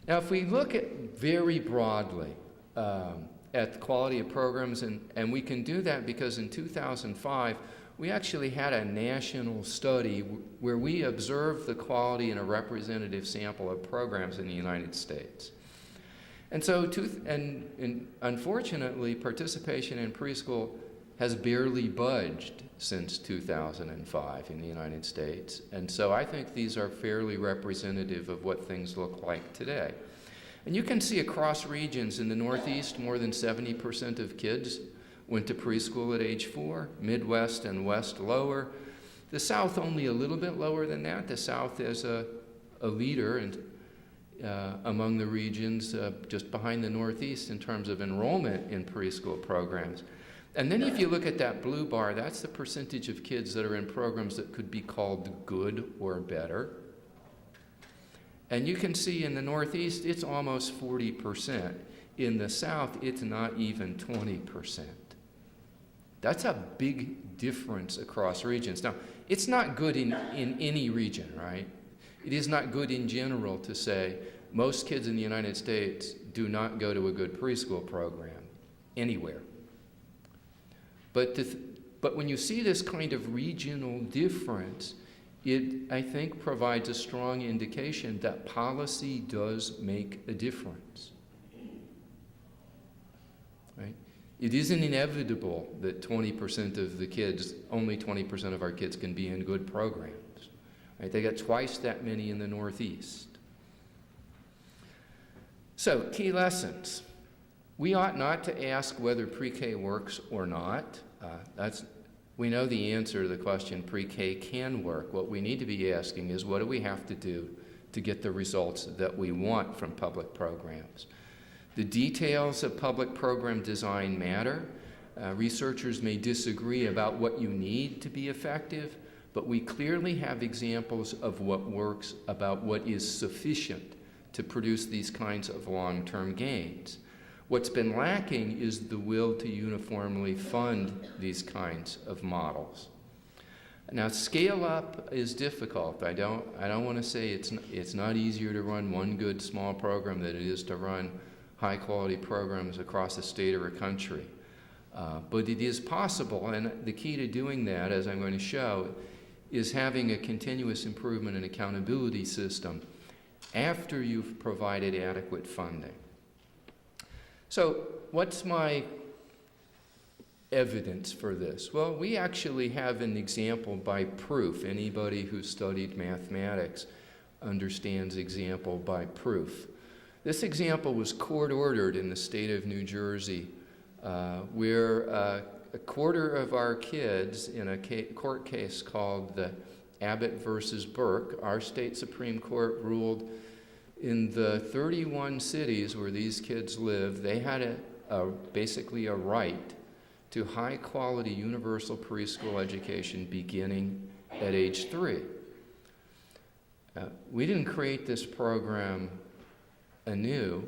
Now, if we look at very broadly at the quality of programs, and we can do that because in 2005, we actually had a national study where we observed the quality in a representative sample of programs in the United States. And so, unfortunately, participation in preschool has barely budged since 2005 in the United States. And so I think these are fairly representative of what things look like today. And you can see across regions in the Northeast, more than 70% of kids went to preschool at age 4, Midwest and West lower. The South only a little bit lower than that. The South is a leader among the regions just behind the Northeast in terms of enrollment in preschool programs. And then if you look at that blue bar, that's the percentage of kids that are in programs that could be called good or better. And you can see in the Northeast, it's almost 40%. In the South, it's not even 20%. That's a big difference across regions. Now, it's not good in any region, right? It is not good in general to say most kids in the United States do not go to a good preschool program anywhere. But when you see this kind of regional difference, it, I think, provides a strong indication that policy does make a difference. Right? It isn't inevitable that 20% of the kids, only 20% of our kids can be in good programs. Right? They got twice that many in the Northeast. So, key lessons. We ought not to ask whether pre-K works or not. We know the answer to the question, pre-K can work. What we need to be asking is, what do we have to do to get the results that we want from public programs? The details of public program design matter. Researchers may disagree about what you need to be effective, but we clearly have examples of what works, about what is sufficient to produce these kinds of long-term gains. What's been lacking is the will to uniformly fund these kinds of models. Now, scale up is difficult. I don't want to say it's not easier to run one good small program than it is to run high-quality programs across a state or a country. But it is possible, and the key to doing that, as I'm going to show, is having a continuous improvement and accountability system after you've provided adequate funding. So what's my evidence for this? Well, we actually have an example by proof. Anybody who studied mathematics understands example by proof. This example was court-ordered in the state of New Jersey, where a quarter of our kids in a court case called the Abbott versus Burke, our state Supreme Court ruled in the 31 cities where these kids live, they had basically a right to high-quality universal preschool education beginning at age 3. We didn't create this program anew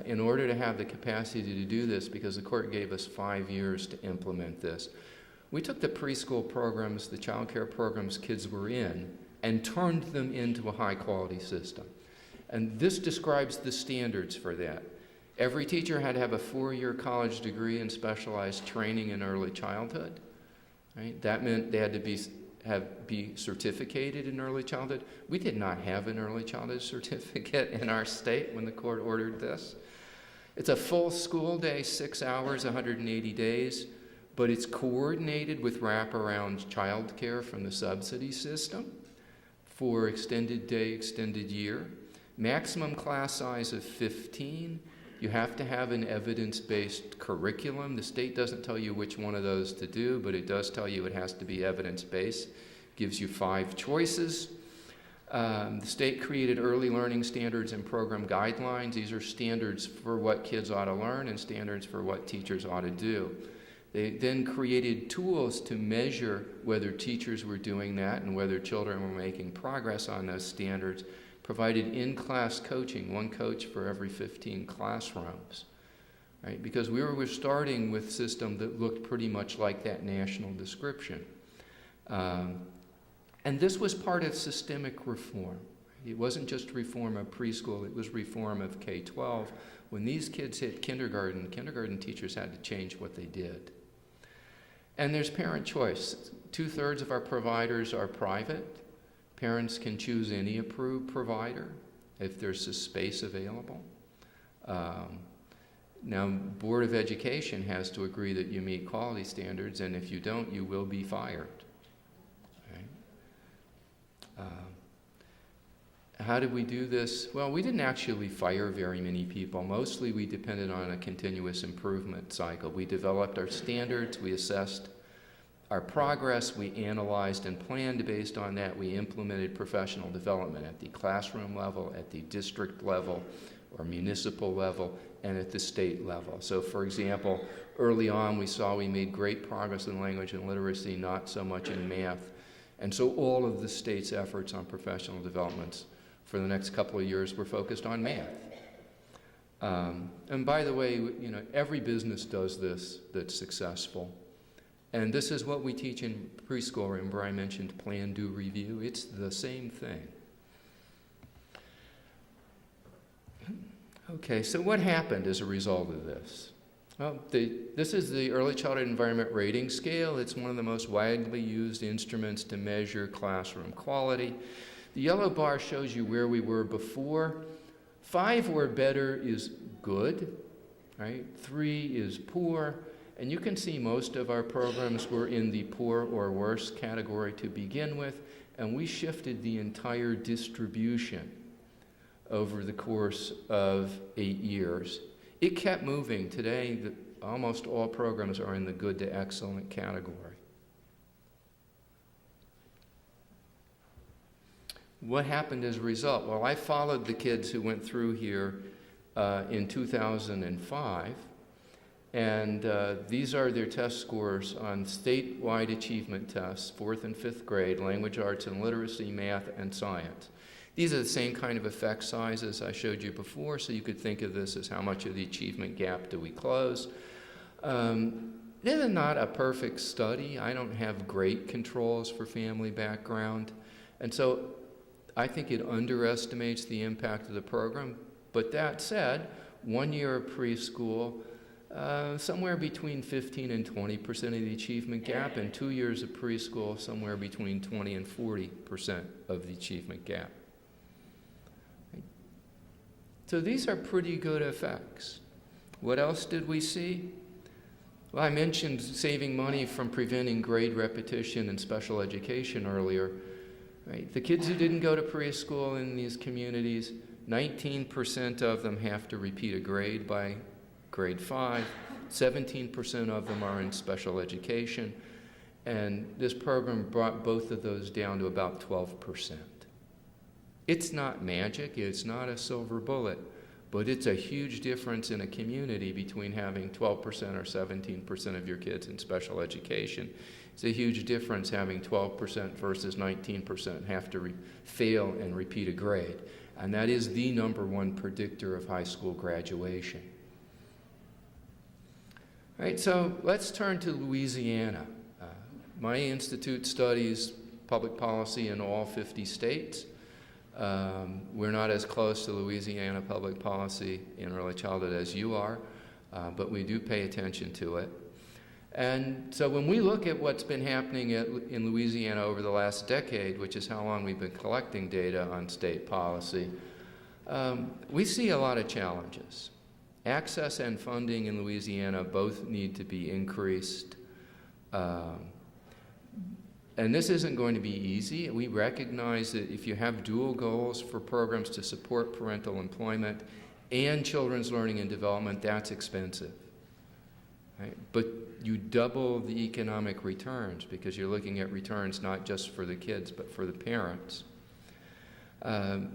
in order to have the capacity to do this because the court gave us 5 years to implement this. We took the preschool programs, the child care programs kids were in, and turned them into a high-quality system. And this describes the standards for that. Every teacher had to have a 4-year college degree in specialized training in early childhood. Right? That meant they had to be certificated in early childhood. We did not have an early childhood certificate in our state when the court ordered this. It's a full school day, 6 hours, 180 days, but it's coordinated with wraparound child care from the subsidy system for extended day, extended year. Maximum class size of 15. You have to have an evidence-based curriculum. The state doesn't tell you which one of those to do, but it does tell you it has to be evidence-based. Gives you 5 choices. The state created early learning standards and program guidelines. These are standards for what kids ought to learn and standards for what teachers ought to do. They then created tools to measure whether teachers were doing that and whether children were making progress on those standards. Provided in-class coaching, 1 coach for every 15 classrooms, right? Because we were starting with a system that looked pretty much like that national description. And this was part of systemic reform. It wasn't just reform of preschool, it was reform of K-12. When these kids hit kindergarten, kindergarten teachers had to change what they did. And there's parent choice. 2/3 of our providers are private. Parents can choose any approved provider if there's a space available. Now, Board of Education has to agree that you meet quality standards, and if you don't, you will be fired. Right? How did we do this? Well, we didn't actually fire very many people. Mostly we depended on a continuous improvement cycle. We developed our standards, we assessed our progress, we analyzed and planned based on that. We implemented professional development at the classroom level, at the district level, or municipal level, and at the state level. So for example, early on we saw we made great progress in language and literacy, not so much in math. And so all of the state's efforts on professional developments for the next couple of years were focused on math. And by the way, you know, every business does this that's successful. And this is what we teach in preschool. Remember I mentioned plan, do, review? It's the same thing. Okay, so what happened as a result of this? Well, this is the Early Childhood Environment Rating Scale. It's one of the most widely used instruments to measure classroom quality. The yellow bar shows you where we were before. 5 or better is good, right? 3 is poor. And you can see most of our programs were in the poor or worse category to begin with, and we shifted the entire distribution over the course of 8 years. It kept moving. Today, almost all programs are in the good to excellent category. What happened as a result? Well, I followed the kids who went through here in 2005, and these are their test scores on statewide achievement tests, 4th and 5th grade, language, arts, and literacy, math, and science. These are the same kind of effect sizes I showed you before, so you could think of this as how much of the achievement gap do we close. This is not a perfect study. I don't have great controls for family background, and so I think it underestimates the impact of the program. But that said, 1 year of preschool, somewhere between 15 and 20% of the achievement gap, and 2 years of preschool, somewhere between 20 and 40% of the achievement gap. So these are pretty good effects. What else did we see? Well, I mentioned saving money from preventing grade repetition in special education earlier. Right? The kids who didn't go to preschool in these communities, 19% of them have to repeat a grade by grade 5. 17% of them are in special education. And this program brought both of those down to about 12%. It's not magic, it's not a silver bullet, but it's a huge difference in a community between having 12% or 17% of your kids in special education. It's a huge difference having 12% versus 19% have to fail and repeat a grade. And that is the #1 predictor of high school graduation. All right, so let's turn to Louisiana. My institute studies public policy in all 50 states. We're not as close to Louisiana public policy in early childhood as you are, but we do pay attention to it. And so when we look at what's been happening in Louisiana over the last decade, which is how long we've been collecting data on state policy, we see a lot of challenges. Access and funding in Louisiana both need to be increased. And this isn't going to be easy. We recognize that if you have dual goals for programs to support parental employment and children's learning and development, that's expensive. Right? But you double the economic returns because you're looking at returns not just for the kids, but for the parents.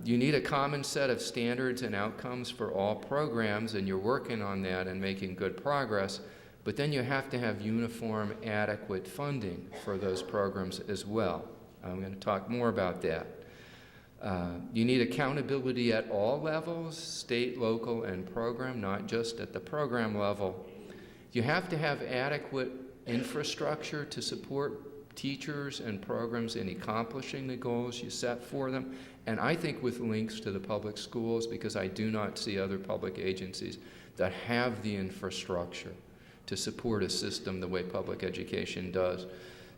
You need a common set of standards and outcomes for all programs, and you're working on that and making good progress. But then you have to have uniform, adequate funding for those programs as well. I'm going to talk more about that. You need accountability at all levels, state, local, and program, not just at the program level. You have to have adequate infrastructure to support teachers and programs in accomplishing the goals you set for them, and I think with links to the public schools, because I do not see other public agencies that have the infrastructure to support a system the way public education does.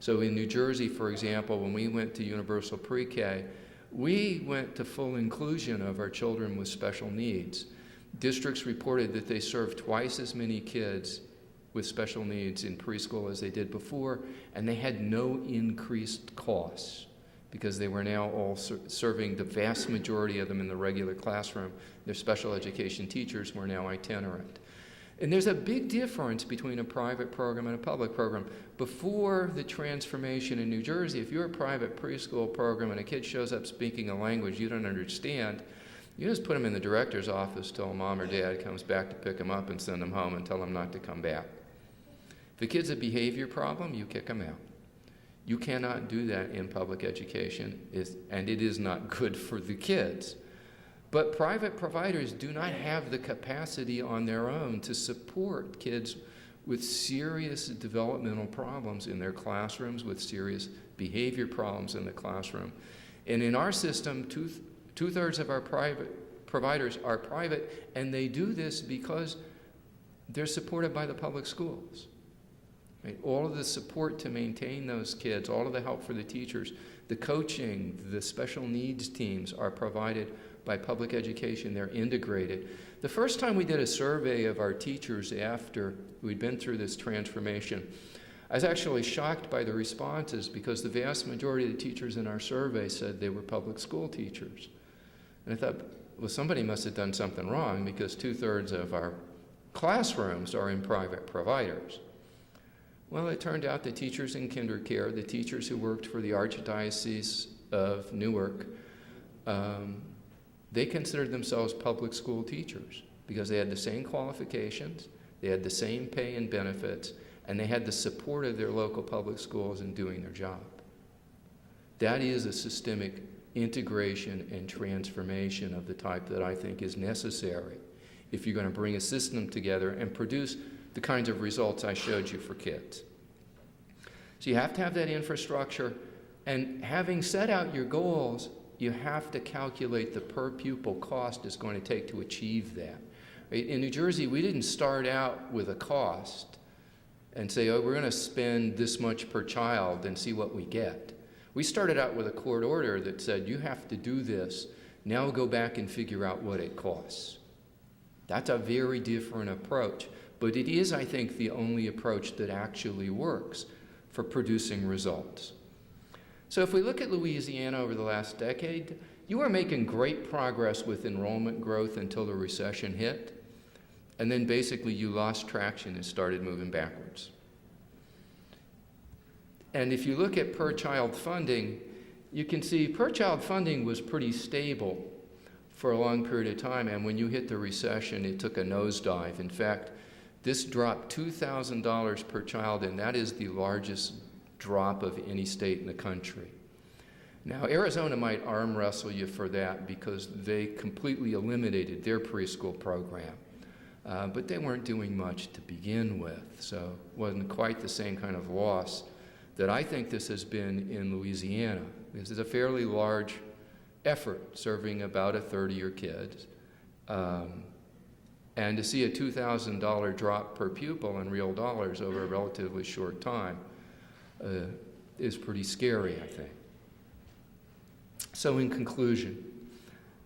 So in New Jersey, for example, when we went to universal pre-K, we went to full inclusion of our children with special needs. Districts reported that they served twice as many kids with special needs in preschool as they did before, and they had no increased costs because they were now all serving the vast majority of them in the regular classroom. Their special education teachers were now itinerant. And there's a big difference between a private program and a public program. Before the transformation in New Jersey, if you're a private preschool program and a kid shows up speaking a language you don't understand, you just put them in the director's office till mom or dad comes back to pick them up and send them home and tell them not to come back. If a kid's a behavior problem, you kick them out. You cannot do that in public education, and it is not good for the kids. But private providers do not have the capacity on their own to support kids with serious developmental problems in their classrooms, with serious behavior problems in the classroom. And in our system, two-thirds of our private providers are private, and they do this because they're supported by the public schools. Right? All of the support to maintain those kids, all of the help for the teachers, the coaching, the special needs teams are provided by public education. They're integrated. The first time we did a survey of our teachers after we'd been through this transformation, I was actually shocked by the responses because the vast majority of the teachers in our survey said they were public school teachers. And I thought, well, somebody must have done something wrong because two-thirds of our classrooms are in private providers. Well, it turned out the teachers in kindercare, the teachers who worked for the Archdiocese of Newark, they considered themselves public school teachers because they had the same qualifications, they had the same pay and benefits, and they had the support of their local public schools in doing their job. That is a systemic integration and transformation of the type that I think is necessary if you're going to bring a system together and produce the kinds of results I showed you for kids. So you have to have that infrastructure, and having set out your goals, you have to calculate the per pupil cost it's going to take to achieve that. Right? In New Jersey, we didn't start out with a cost and say, oh, we're going to spend this much per child and see what we get. We started out with a court order that said, you have to do this. Now go back and figure out what it costs. That's a very different approach. But it is, I think, the only approach that actually works for producing results. So if we look at Louisiana over the last decade, you were making great progress with enrollment growth until the recession hit. And then basically you lost traction and started moving backwards. And if you look at per-child funding, you can see per-child funding was pretty stable for a long period of time. And when you hit the recession, it took a nosedive. In fact, this dropped $2,000 per child, and that is the largest drop of any state in the country. Now, Arizona might arm wrestle you for that because they completely eliminated their preschool program. But they weren't doing much to begin with, so it wasn't quite the same kind of loss that I think this has been in Louisiana. This is a fairly large effort, serving about a third of your kids. And to see a $2,000 drop per pupil in real dollars over a relatively short time is pretty scary, I think. So in conclusion,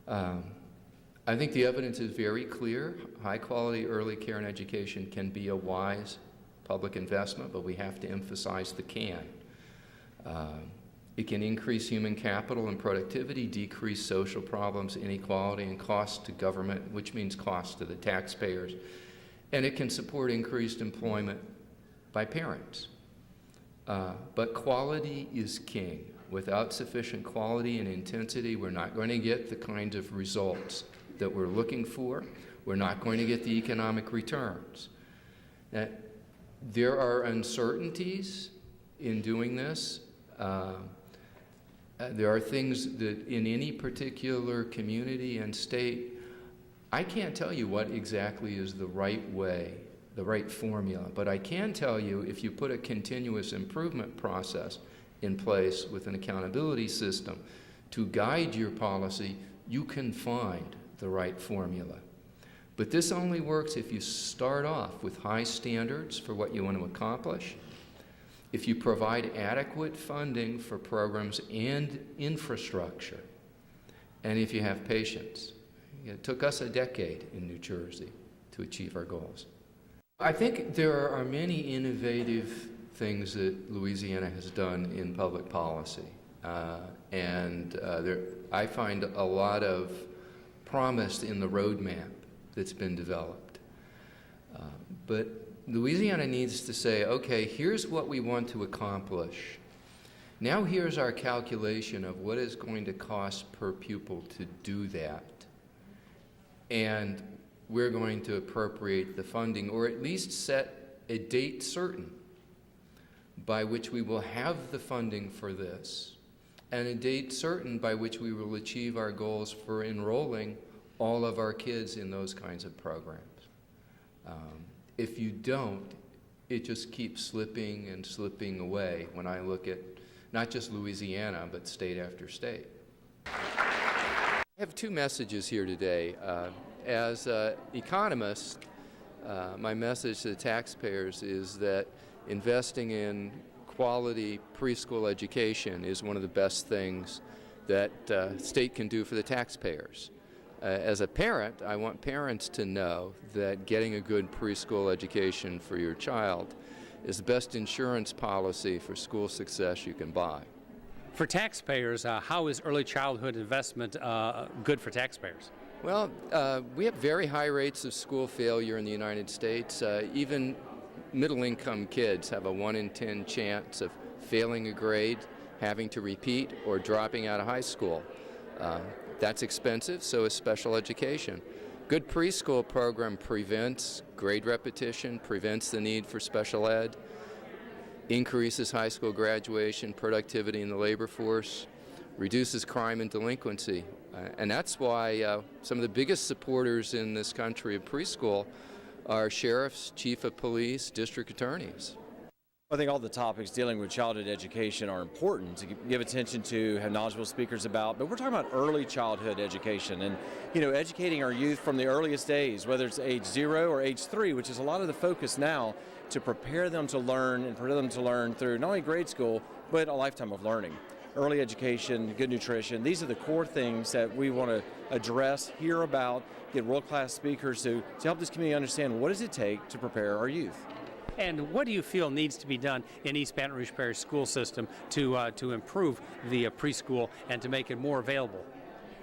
I think the evidence is very clear. High-quality early care and education can be a wise public investment, but we have to emphasize the can. It can increase human capital and productivity, decrease social problems, inequality, and cost to government, which means cost to the taxpayers. And it can support increased employment by parents. But quality is king. Without sufficient quality and intensity, we're not going to get the kinds of results that we're looking for. We're not going to get the economic returns. Now, there are uncertainties in doing this. There are things that in any particular community and state, I can't tell you what exactly is the right way, the right formula, but I can tell you if you put a continuous improvement process in place with an accountability system to guide your policy, you can find the right formula. But this only works if you start off with high standards for what you want to accomplish, if you provide adequate funding for programs and infrastructure, and if you have patience. It took us a decade in New Jersey to achieve our goals. I think there are many innovative things that Louisiana has done in public policy. I find a lot of promise in the roadmap that's been developed. But Louisiana needs to say, okay, here's what we want to accomplish. Now here's our calculation of what it's going to cost per pupil to do that. And we're going to appropriate the funding, or at least set a date certain by which we will have the funding for this, and a date certain by which we will achieve our goals for enrolling all of our kids in those kinds of programs. If you don't, it just keeps slipping and slipping away when I look at not just Louisiana, but state after state. I have two messages here today. As an economist, my message to the taxpayers is that investing in quality preschool education is one of the best things that state can do for the taxpayers. As a parent, I want parents to know that getting a good preschool education for your child is the best insurance policy for school success you can buy. For taxpayers, how is early childhood investment good for taxpayers? Well, we have very high rates of school failure in the United States. Even middle-income kids have a 1 in 10 chance of failing a grade, having to repeat, or dropping out of high school. That's expensive, so is special education. Good preschool program prevents grade repetition, prevents the need for special ed, increases high school graduation, productivity in the labor force, reduces crime and delinquency. And that's why some of the biggest supporters in this country of preschool are sheriffs, chief of police, district attorneys. I think all the topics dealing with childhood education are important to give attention to, have knowledgeable speakers about, but we're talking about early childhood education and, educating our youth from the earliest days, whether it's age 0 or age 3, which is a lot of the focus now, to prepare them to learn and prepare them to learn through not only grade school, but a lifetime of learning. Early education, good nutrition, these are the core things that we want to address, hear about, get world-class speakers to help this community understand what does it take to prepare our youth. And what do you feel needs to be done in East Baton Rouge Parish school system to improve the preschool and to make it more available?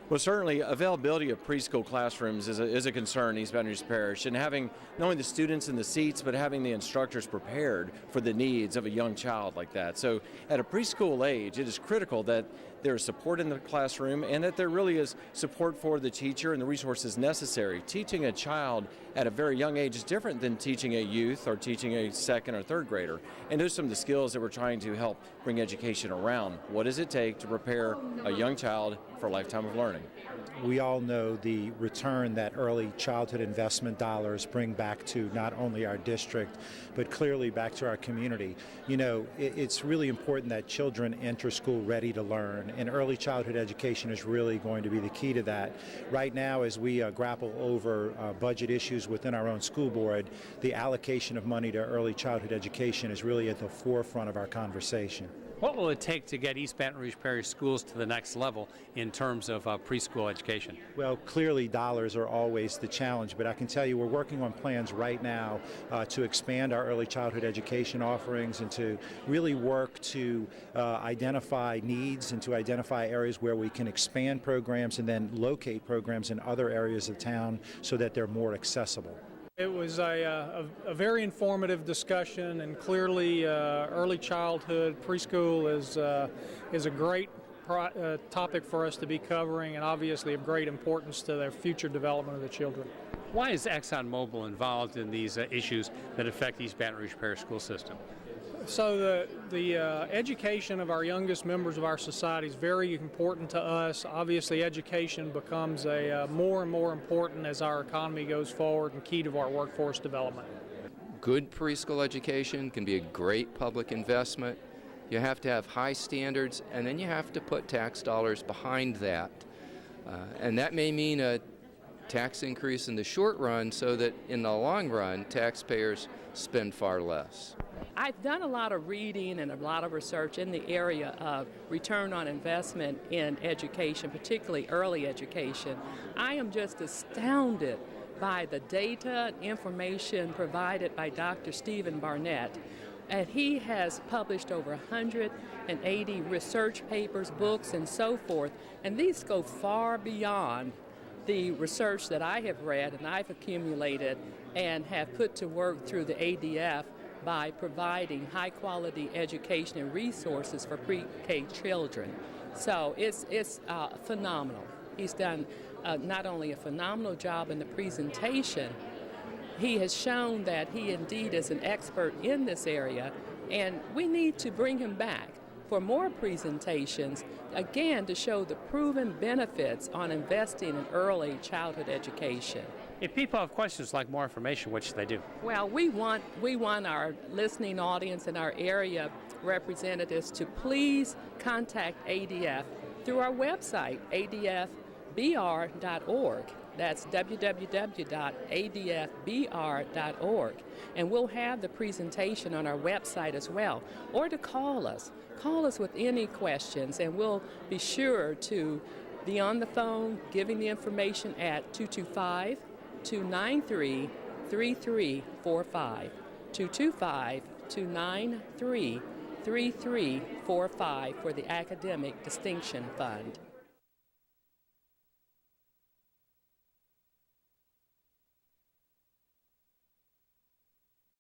Well, certainly availability of preschool classrooms is a concern in East Baton Rouge Parish, and having not only the students in the seats, but having the instructors prepared for the needs of a young child like that. So at a preschool age, it is critical that there is support in the classroom and that there really is support for the teacher and the resources necessary. Teaching a child at a very young age is different than teaching a youth or teaching a second or third grader. And those are some of the skills that we're trying to help bring education around. What does it take to prepare a young child for a lifetime of learning? We all know the return that early childhood investment dollars bring back to not only our district, but clearly back to our community. It's really important that children enter school ready to learn, and early childhood education is really going to be the key to that. Right now, as we grapple over budget issues within our own school board, the allocation of money to early childhood education is really at the forefront of our conversation. What will it take to get East Baton Rouge Parish schools to the next level in terms of preschool education? Well, clearly dollars are always the challenge, but I can tell you we're working on plans right now to expand our early childhood education offerings and to really work to identify needs and to identify areas where we can expand programs and then locate programs in other areas of town so that they're more accessible. It was a very informative discussion, and clearly early childhood, preschool is a great topic for us to be covering, and obviously of great importance to the future development of the children. Why is ExxonMobil involved in these issues that affect East Baton Rouge Parish school system? So the education of our youngest members of our society is very important to us. Obviously, education becomes more and more important as our economy goes forward and key to our workforce development. Good preschool education can be a great public investment. You have to have high standards, and then you have to put tax dollars behind that. And that may mean a tax increase in the short run so that in the long run, taxpayers spend far less. I've done a lot of reading and a lot of research in the area of return on investment in education, particularly early education. I am just astounded by the data and information provided by Dr. Stephen Barnett. And he has published over 180 research papers, books, and so forth. And these go far beyond the research that I have read and I've accumulated and have put to work through the ADF by providing high-quality education and resources for pre-K children. So it's phenomenal. He's done not only a phenomenal job in the presentation, he has shown that he indeed is an expert in this area, and we need to bring him back for more presentations, again, to show the proven benefits on investing in early childhood education. If people have questions like more information, what should they do? Well, we want our listening audience and our area representatives to please contact ADF through our website, adfbr.org. That's www.adfbr.org. And we'll have the presentation on our website as well. Or to call us. Call us with any questions, and we'll be sure to be on the phone giving the information at 225-293-3345. 225-293-3345 for the Academic Distinction Fund.